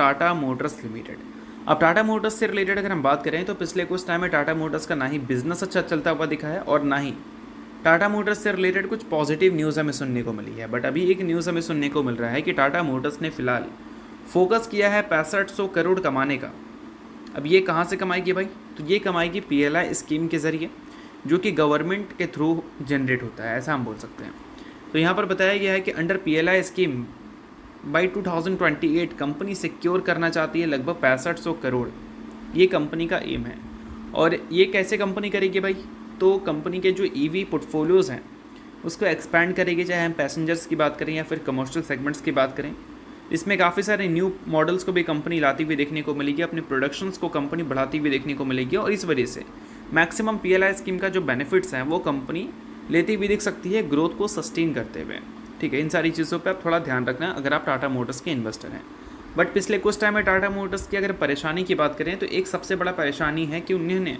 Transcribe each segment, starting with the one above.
Tata Motors limited. अब Tata Motors से related अगर हम बात करें तो पिछले कुछ टाइम में टाटा मोटर्स का ना ही बिजनेस अच्छा चलता हुआ दिखा है और ना ही टाटा मोटर्स से रिलेटेड कुछ पॉजिटिव न्यूज़ हमें सुनने को मिली है। बट अभी एक न्यूज़ हमें सुनने को मिल रहा है कि टाटा मोटर्स ने फिलहाल फोकस किया है 6500 करोड़ कमाने का। अब ये कहाँ से कमाएगी भाई? तो ये कमाएगी PLI स्कीम के ज़रिए, जो कि गवर्नमेंट के थ्रू जनरेट होता है, ऐसा हम बोल सकते हैं। तो यहाँ पर बताया गया है कि under PLI scheme by 2028 company secure करना चाहती है लगभग 6500 करोड़। ये कंपनी का एम है। और ये कैसे कंपनी करेगी भाई? तो कंपनी के जो EV पोर्टफोलियोज़ हैं उसको एक्सपैंड करेगी, चाहे हम पैसेंजर्स की बात करें या फिर कमर्शियल सेगमेंट्स की बात करें। इसमें काफ़ी सारे न्यू मॉडल्स को भी कंपनी लाती हुई देखने को मिलेगी, अपने प्रोडक्शंस को कंपनी बढ़ाती हुई देखने को मिलेगी और इस वजह से मैक्सिमम PLI स्कीम का जो बेनिफिट्स हैं वो कंपनी लेती हुई दिख सकती है ग्रोथ को सस्टेन करते हुए। ठीक है, इन सारी चीज़ों पे आप थोड़ा ध्यान रखना अगर आप टाटा मोटर्स के इन्वेस्टर हैं। बट पिछले कुछ टाइम में टाटा मोटर्स की अगर परेशानी की बात करें तो एक सबसे बड़ा परेशानी है कि उन्होंने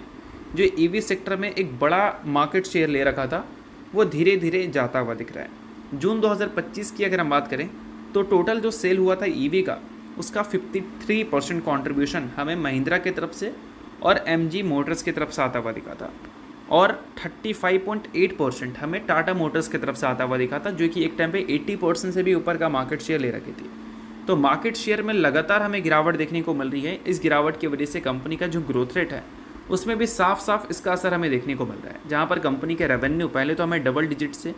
जो EV सेक्टर में एक बड़ा मार्केट शेयर ले रखा था वो धीरे धीरे जाता हुआ दिख रहा है। जून 2025 की अगर हम बात करें तो टोटल जो सेल हुआ था EV का उसका 53% कॉन्ट्रीब्यूशन हमें महिंद्रा की तरफ से और MG मोटर्स की तरफ से आता हुआ दिखा था और 35.8% हमें टाटा मोटर्स की तरफ से आता हुआ दिखा था, जो कि एक टाइम पे 80% से भी ऊपर का मार्केट शेयर ले रखी थी। तो मार्केट शेयर में लगातार हमें गिरावट देखने को मिल रही है। इस गिरावट की वजह से कंपनी का जो ग्रोथ रेट है उसमें भी साफ साफ इसका असर हमें देखने को मिल रहा है। जहाँ पर कंपनी के रेवेन्यू पहले तो हमें डबल डिजिट से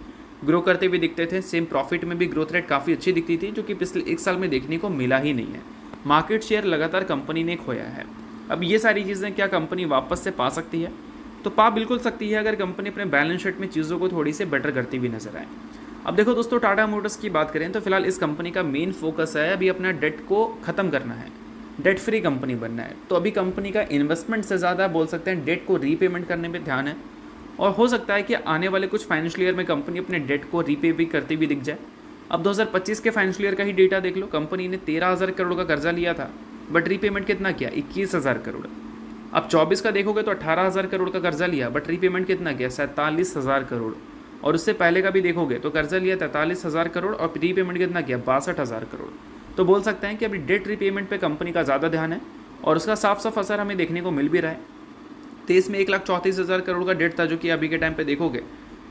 ग्रो करते हुए दिखते थे, सेम प्रॉफिट में भी ग्रोथ रेट काफ़ी अच्छी दिखती थी, जो कि पिछले एक साल में देखने को मिला ही नहीं है। मार्केट शेयर लगातार कंपनी ने खोया है। अब ये सारी चीज़ें क्या कंपनी वापस से पा सकती है? तो पा बिल्कुल सकती है अगर कंपनी अपने बैलेंस शीट में चीज़ों को थोड़ी सी बेटर करती हुई नजर आए। अब देखो दोस्तों, टाटा मोटर्स की बात करें तो फिलहाल इस कंपनी का मेन फोकस है अभी अपना डेट को ख़त्म करना है, डेट फ्री कंपनी बनना है। तो अभी कंपनी का इन्वेस्टमेंट से ज़्यादा बोल सकते हैं डेट को रीपेमेंट करने में ध्यान है और हो सकता है कि आने वाले कुछ फाइनेंशियल ईयर में कंपनी अपने डेट को रीपे भी करती हुई दिख जाए। अब 2025 के फाइनेंशियल ईयर का ही डेटा देख लो, कंपनी ने 13,000 करोड़ का कर्जा लिया था बट रीपेमेंट कितना किया? 21,000 करोड़। अब 24 का देखोगे तो 18,000 करोड़ का कर्जा लिया बट रीपेमेंट कितना किया? 47,000 करोड़। और उससे पहले का भी देखोगे तो कर्जा लिया 43,000 करोड़ और रीपेमेंट कितना किया? 62,000 करोड़। तो बोल सकते हैं कि अभी डेट रीपेमेंट पे कंपनी का ज़्यादा ध्यान है और उसका साफ साफ असर हमें देखने को मिल भी रहा है। तो इसमें 1,34,000 करोड़ का डेट था, जो कि अभी के टाइम पे देखोगे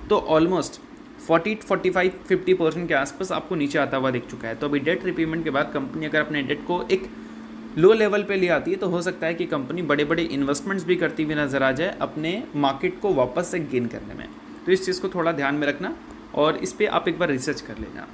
तो ऑलमोस्ट 40-45-50% के आसपास आपको नीचे आता हुआ दिख चुका है। तो अभी डेट रिपेमेंट के बाद कंपनी अगर अपने डेट को एक लो लेवल पे ले आती है तो हो सकता है कि कंपनी बड़े बड़े इन्वेस्टमेंट्स भी करती हुई नजर आ जाए अपने मार्केट को वापस से गेन करने में। तो इस चीज़ को थोड़ा ध्यान में रखना और इस पर आप एक बार रिसर्च कर लेना।